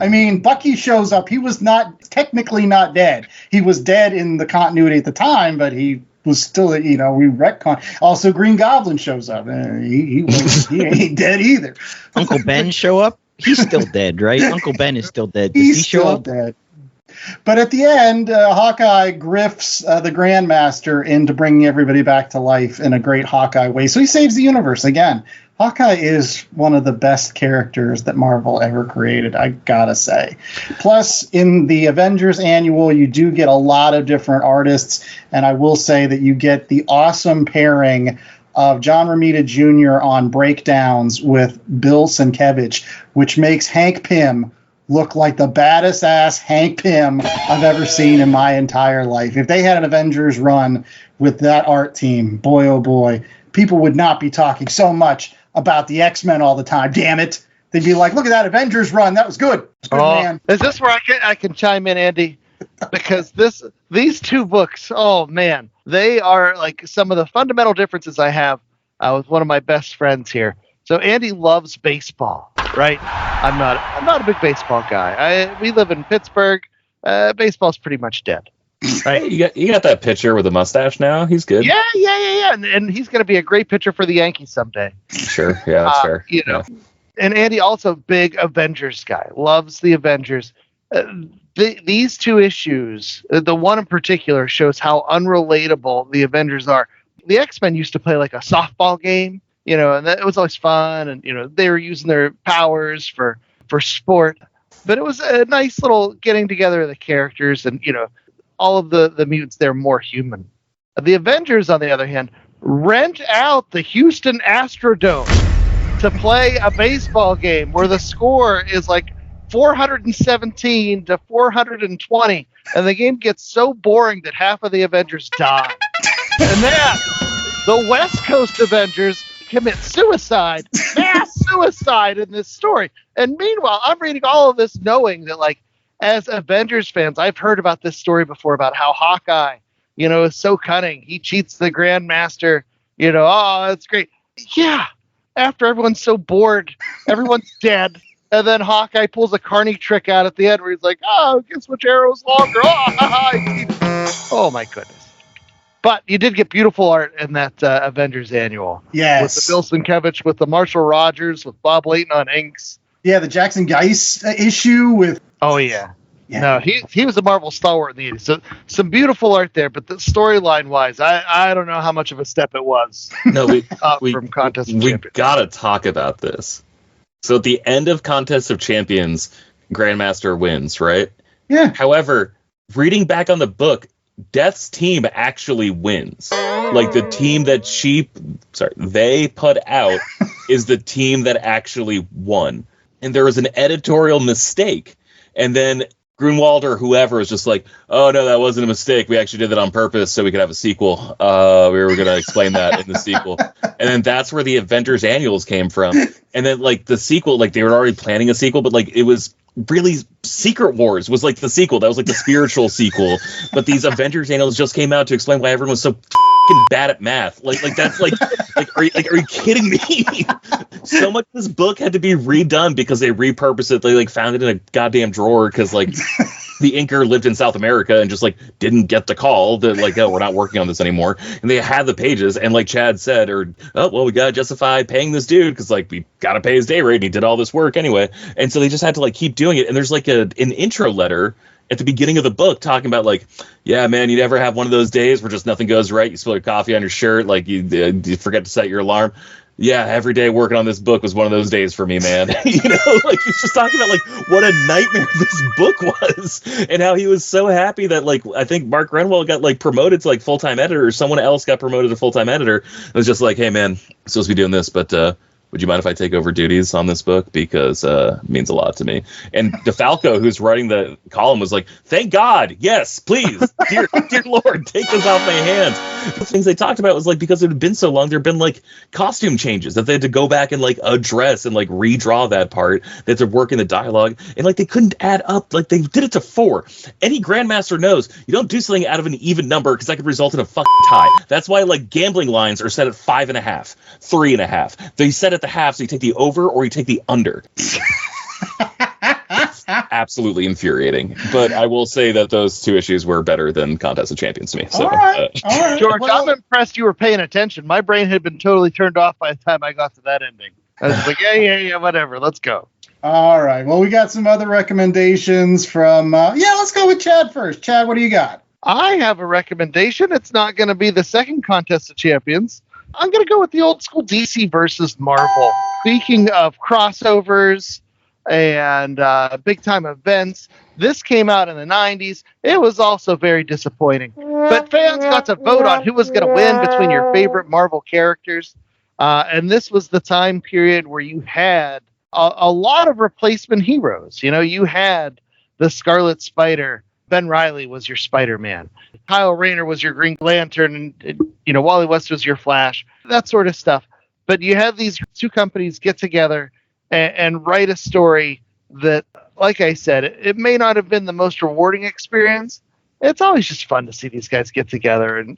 I mean, Bucky shows up. He was technically not dead. He was dead in the continuity at the time, but he was still, we retcon. Also, Green Goblin shows up. He ain't dead either. Uncle Ben show up? He's still dead, right? Uncle Ben is still dead. Does He's he show still up? Dead. But at the end, Hawkeye grifts the Grandmaster into bringing everybody back to life in a great Hawkeye way. So he saves the universe again. Hawkeye is one of the best characters that Marvel ever created, I gotta say. Plus, in the Avengers Annual, you do get a lot of different artists, and I will say that you get the awesome pairing of John Romita Jr. on breakdowns with Bill Sienkiewicz, which makes Hank Pym look like the baddest ass Hank Pym I've ever seen in my entire life. If they had an Avengers run with that art team, boy, oh boy, people would not be talking so much about the X-Men all the time. Damn it. They'd be like, look at that Avengers run. That was good. It was good, man. Is this where I can chime in, Andy? Because these two books, oh man, they are like some of the fundamental differences I have with one of my best friends here. So Andy loves baseball, right? I'm not a big baseball guy. We live in Pittsburgh. Baseball's pretty much dead. Right? You got that pitcher with a mustache now. He's good. Yeah. And he's going to be a great pitcher for the Yankees someday. Sure. Yeah, that's fair. You know. And Andy also big Avengers guy, loves the Avengers. These two issues, the one in particular, shows how unrelatable the Avengers are. The X-Men used to play like a softball game, you know, and it was always fun. And, you know, they were using their powers for sport. But it was a nice little getting together of the characters and, you know, all of the mutants, they're more human. The Avengers, on the other hand, rent out the Houston Astrodome to play a baseball game where the score is like 417 to 420, and the game gets so boring that half of the Avengers die. And then the West Coast Avengers commit suicide, mass suicide in this story. And meanwhile, I'm reading all of this knowing that, like, as Avengers fans, I've heard about this story before about how Hawkeye, you know, is so cunning. He cheats the Grandmaster, you know, oh, that's great. Yeah. After everyone's so bored, everyone's dead, and then Hawkeye pulls a Carney trick out at the end where he's like, oh, guess which arrow's longer? Oh, my goodness. But you did get beautiful art in that Avengers annual. Yes. With the Bill Sienkiewicz, with the Marshall Rogers, with Bob Layton on inks. Yeah, the Jackson Geis issue with... Oh, yeah. No, he was a Marvel stalwart in the 80s. So some beautiful art there, but the storyline wise, I don't know how much of a step it was. No, from Contest of Champions. We gotta talk about this. So at the end of Contest of Champions, Grandmaster wins, right? Yeah. However, reading back on the book, Death's team actually wins. Like the team that they put out is the team that actually won. And there was an editorial mistake. And then Grunwald or whoever is just like, oh, no, that wasn't a mistake. We actually did that on purpose so we could have a sequel. We were going to explain that in the sequel. And then that's where the Avengers Annuals came from. And then, like, the sequel, like, they were already planning a sequel, but, like, it was really Secret Wars was, like, the sequel. That was, like, the spiritual sequel. But these Avengers Annuals just came out to explain why everyone was so fucking bad at math. Like that's like are you kidding me? So much of this book had to be redone because they repurposed it. They like found it in a goddamn drawer because like the inker lived in South America and just like didn't get the call that like, oh, we're not working on this anymore. And they had the pages, and like Chad said, we gotta justify paying this dude because like we gotta pay his day rate and he did all this work anyway. And so they just had to like keep doing it. And there's like an intro letter at the beginning of the book talking about like, yeah, man, you never have one of those days where just nothing goes right. You spill your coffee on your shirt, like you forget to set your alarm. Yeah, every day working on this book was one of those days for me, man. You know, like he's just talking about like what a nightmare this book was and how he was so happy that like I think Mark Renwell got like promoted to like full-time editor, or someone else got promoted to full-time editor. It was just like, hey man, I'm supposed to be doing this, but would you mind if I take over duties on this book? Because it means a lot to me. And DeFalco, who's writing the column, was like, thank God. Yes, please. Dear Lord, take this off my hands. The things they talked about was like, because it had been so long, there had been like costume changes that they had to go back and like address and like redraw that part. They had to work in the dialogue. And like they couldn't add up. Like they did it to 4. Any Grandmaster knows you don't do something out of an even number because that could result in a fucking tie. That's why like gambling lines are set at 5.5, 3.5. They set at the half, so you take the over or you take the under. Absolutely infuriating. But I will say that those two issues were better than Contest of Champions to me. So, all right. George, I'm impressed you were paying attention. My brain had been totally turned off by the time I got to that ending. I was like, yeah, whatever. Let's go. All right. Well, we got some other recommendations from... let's go with Chad first. Chad, what do you got? I have a recommendation. It's not going to be the second Contest of Champions. I'm going to go with the old school DC versus Marvel. Speaking of crossovers and big time events, this came out in the 90s. It was also very disappointing. But fans got to vote on who was going to win between your favorite Marvel characters. And this was the time period where you had a lot of replacement heroes. You know, you had the Scarlet Spider. Ben Reilly was your Spider-Man. Kyle Rayner was your Green Lantern. And Wally West was your Flash. That sort of stuff. But you had these two companies get together and write a story that, like I said, it may not have been the most rewarding experience. It's always just fun to see these guys get together and,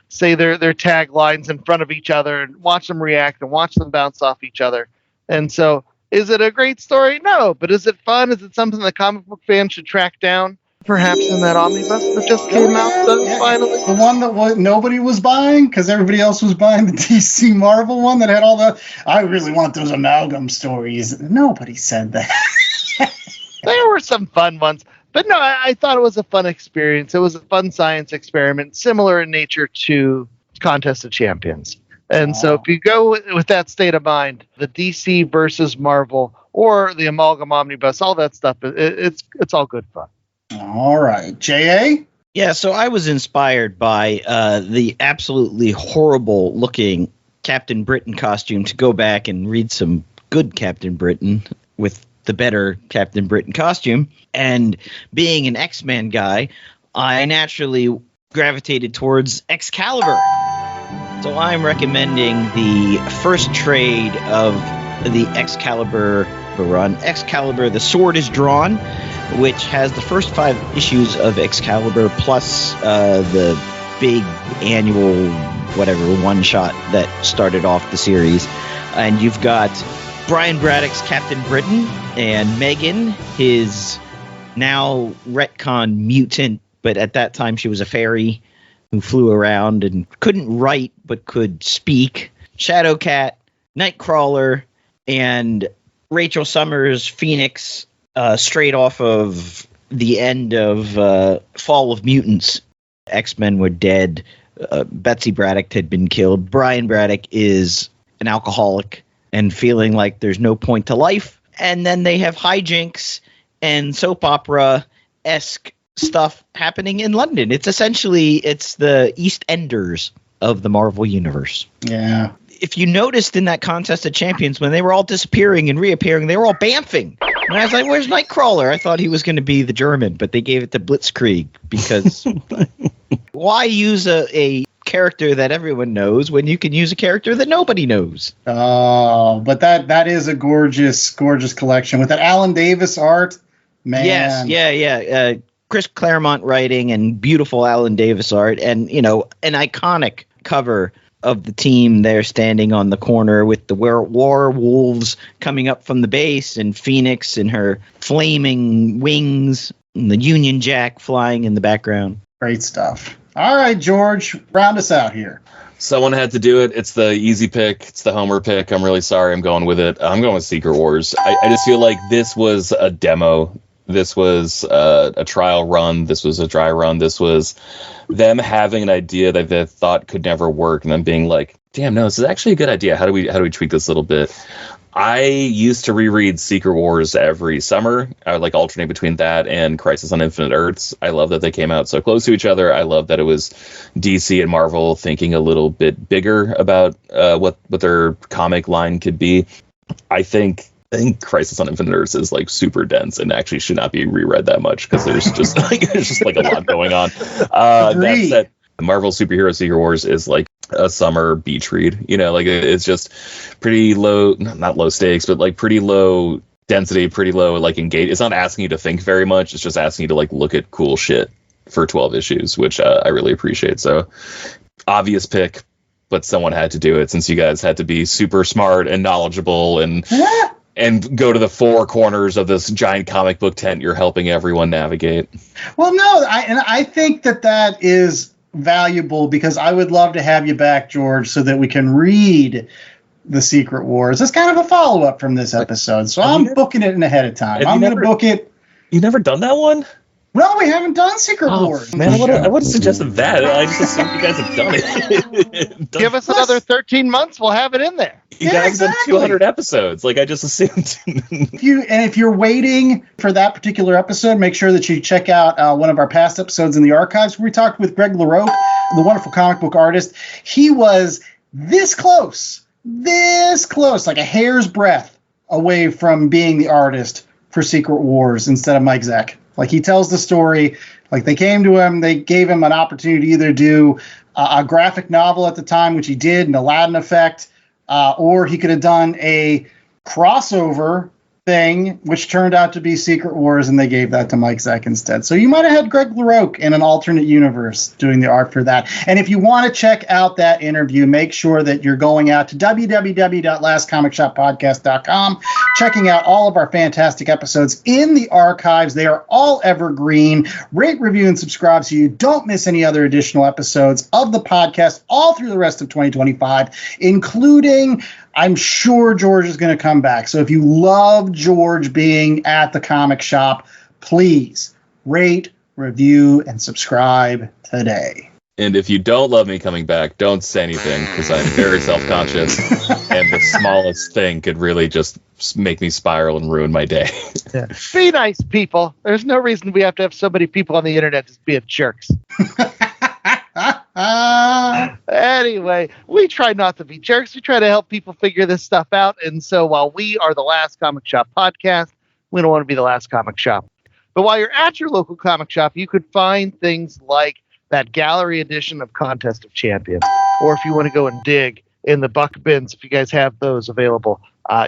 say their taglines in front of each other and watch them react and watch them bounce off each other. And so, is it a great story? No. But is it fun? Is it something that comic book fans should track down? Perhaps in that omnibus that just came out finally. The one that nobody was buying because everybody else was buying the DC Marvel one that had all the, I really want those amalgam stories. Nobody said that. There were some fun ones. But no, I thought it was a fun experience. It was a fun science experiment, similar in nature to Contest of Champions. And so if you go with that state of mind, the DC versus Marvel or the amalgam omnibus, all that stuff, it's all good fun. All right. J.A.? Yeah, so I was inspired by the absolutely horrible looking Captain Britain costume to go back and read some good Captain Britain with the better Captain Britain costume. And being an X-Men guy, I naturally gravitated towards Excalibur. So I'm recommending the first trade of the Excalibur run. Excalibur, The Sword is Drawn, which has the first 5 issues of Excalibur plus the big annual one-shot that started off the series. And you've got Brian Braddock's Captain Britain and Megan, his now retcon mutant, but at that time she was a fairy who flew around and couldn't write but could speak. Shadowcat, Nightcrawler, and Rachel Summers' Phoenix, straight off of the end of Fall of Mutants. X-Men were dead. Betsy Braddock had been killed. Brian Braddock is an alcoholic and feeling like there's no point to life. And then they have hijinks and soap opera-esque stuff happening in London. It's the EastEnders of the Marvel Universe. Yeah. If you noticed in that Contest of Champions, when they were all disappearing and reappearing, they were all bamfing. And I was like, where's Nightcrawler? I thought he was going to be the German, but they gave it to Blitzkrieg because why use a character that everyone knows when you can use a character that nobody knows? Oh, but that is a gorgeous, gorgeous collection with that Alan Davis art. Man. Yes, yeah. Chris Claremont writing and beautiful Alan Davis art, and an iconic cover of the team there standing on the corner with the war wolves coming up from the base and Phoenix and her flaming wings and the Union Jack flying in the background. Great stuff. All right, George, round us out here. Someone had to do it. It's the easy pick. It's the homer pick. I'm really sorry. I'm going with it. I'm going with Secret Wars. I just feel like this was a demo. This was a trial run. This was a dry run. This was them having an idea that they thought could never work, and then being like, "Damn, no, this is actually a good idea. How do we tweak this a little bit?" I used to reread Secret Wars every summer. I would like alternate between that and Crisis on Infinite Earths. I love that they came out so close to each other. I love that it was DC and Marvel thinking a little bit bigger about what their comic line could be. I think Crisis on Infinite Earths is like super dense and actually should not be reread that much because there's just like a lot going on. That said, Marvel Superhero Secret Wars is like a summer beach read. It's just pretty low, not low stakes, but like pretty low density, pretty low like engage. It's not asking you to think very much. It's just asking you to like look at cool shit for 12 issues, which I really appreciate. So obvious pick, but someone had to do it since you guys had to be super smart and knowledgeable and go to the four corners of this giant comic book tent you're helping everyone navigate. Well, no, I think that is valuable because I would love to have you back, George, so that we can read the Secret Wars. It's kind of a follow-up from this episode, so I'm booking it in ahead of time. I'm going to book it. You've never done that one? No, we haven't done Secret Wars. Man, I would have suggested that. I just assumed you guys have done it. Give us another 13 months, we'll have it in there. You guys have done 200 episodes. Like, I just assumed. If you're waiting for that particular episode, make sure that you check out one of our past episodes in the archives where we talked with Greg LaRoque, the wonderful comic book artist. He was this close, like a hair's breadth away from being the artist for Secret Wars instead of Mike Zeck. Like, he tells the story, like, they came to him, they gave him an opportunity to either do a graphic novel at the time, which he did, an Aladdin effect, or he could have done a crossover thing, which turned out to be Secret Wars, and they gave that to Mike Zeck instead. So you might have had Greg LaRocque in an alternate universe doing the art for that. And if you want to check out that interview, make sure that you're going out to www.lastcomicshoppodcast.com, checking out all of our fantastic episodes in the archives. They are all evergreen. Rate, review, and subscribe so you don't miss any other additional episodes of the podcast all through the rest of 2025, including, I'm sure George is going to come back. So if you love George being at the comic shop, please rate, review, and subscribe today. And if you don't love me coming back, don't say anything, because I'm very self-conscious, and the smallest thing could really just make me spiral and ruin my day. Yeah. Be nice, people. There's no reason we have to have so many people on the internet just being jerks. Anyway, we try not to be jerks. We try to help people figure this stuff out. And so while we are the Last Comic Shop podcast, we don't want to be the last comic shop. But while you're at your local comic shop, you could find things like that gallery edition of Contest of Champions. Or if you want to go and dig in the buck bins, if you guys have those available,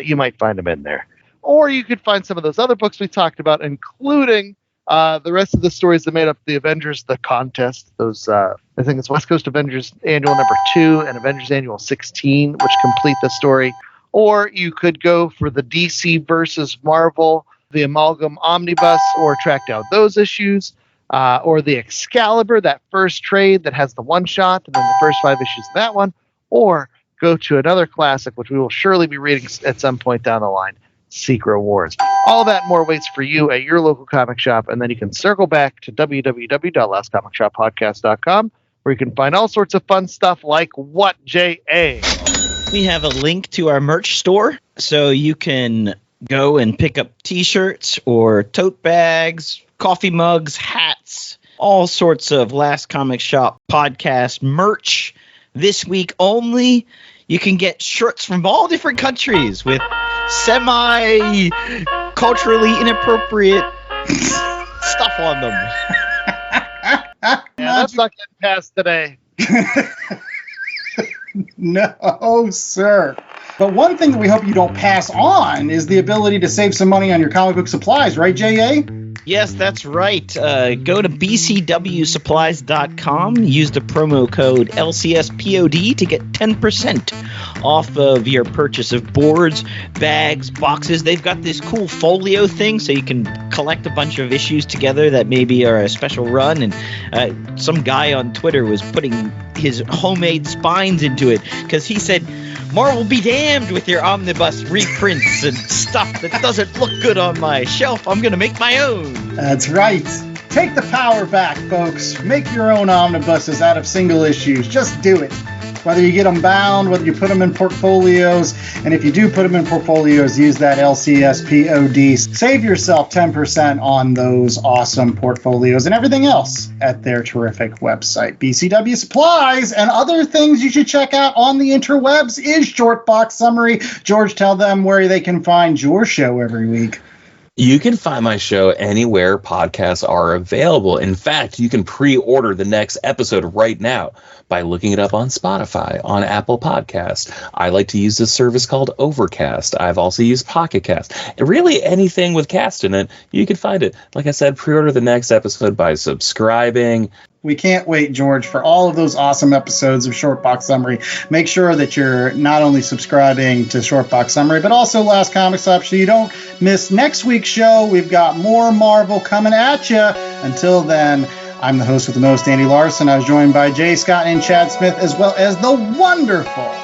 you might find them in there. Or you could find some of those other books we talked about, including the rest of the stories that made up the Avengers, the contest. Those, I think it's West Coast Avengers Annual number 2 and Avengers Annual 16, which complete the story. Or you could go for the DC versus Marvel, the Amalgam Omnibus, or track down those issues. Or the Excalibur, that first trade that has the one-shot, and then the first 5 issues of that one. Or go to another classic, which we will surely be reading at some point down the line, Secret Wars. All that and more waits for you at your local comic shop, and then you can circle back to www.lastcomicshoppodcast.com, where you can find all sorts of fun stuff like what, J.A.? We have a link to our merch store, so you can go and pick up t-shirts or tote bags, coffee mugs, hats, all sorts of Last Comic Shop podcast merch. This week only, you can get shirts from all different countries with semi-culturally inappropriate stuff on them. Yeah, that's not getting passed today. No, sir. But one thing that we hope you don't pass on is the ability to save some money on your comic book supplies, right, J.A.? Yes, that's right. Go to bcwsupplies.com. Use the promo code LCSPOD to get 10% off of your purchase of boards, bags, boxes. They've got this cool folio thing so you can collect a bunch of issues together that maybe are a special run. And some guy on Twitter was putting his homemade spines into it because he said, Marvel be damned with your omnibus reprints and stuff that doesn't look good on my shelf. I'm going to make my own. That's right. Take the power back, folks. Make your own omnibuses out of single issues. Just do it. Whether you get them bound, whether you put them in portfolios, and if you do put them in portfolios, use that LCSPOD. Save yourself 10% on those awesome portfolios and everything else at their terrific website. BCW Supplies and other things you should check out on the interwebs is Shortbox Summary. George, tell them where they can find your show every week. You can find my show anywhere podcasts are available. In fact, you can pre-order the next episode right now by looking it up on Spotify, on Apple Podcasts. I like to use this service called Overcast. I've also used Pocket Cast. And really anything with cast in it, you can find it. Like I said, pre-order the next episode by subscribing. We can't wait, George, for all of those awesome episodes of Shortbox Summary. Make sure that you're not only subscribing to Shortbox Summary, but also Last Comic Shop so you don't miss next week's show. We've got more Marvel coming at you. Until then, I'm the host with the most, Andy Larson. I was joined by Jay Scott and Chad Smith, as well as the wonderful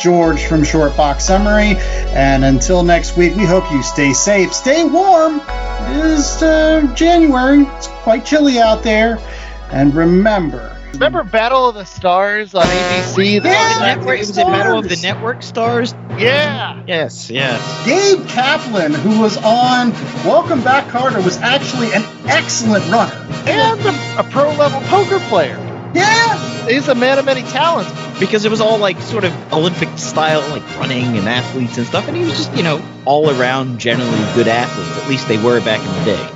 George from Shortbox Summary. And until next week, we hope you stay safe, stay warm. It is January. It's quite chilly out there. And remember Battle of the Stars on ABC? Was it Battle of the Network Stars? Yeah. Yes. Gabe Kaplan, who was on Welcome Back, Carter, was actually an excellent runner. And a pro-level poker player. Yeah. He's a man of many talents. because it was all like sort of Olympic style, like running and athletes and stuff. And he was just, all around generally good athletes. At least they were back in the day.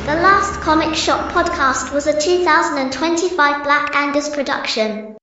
The Last Comic Shop podcast was a 2025 Black Angus production.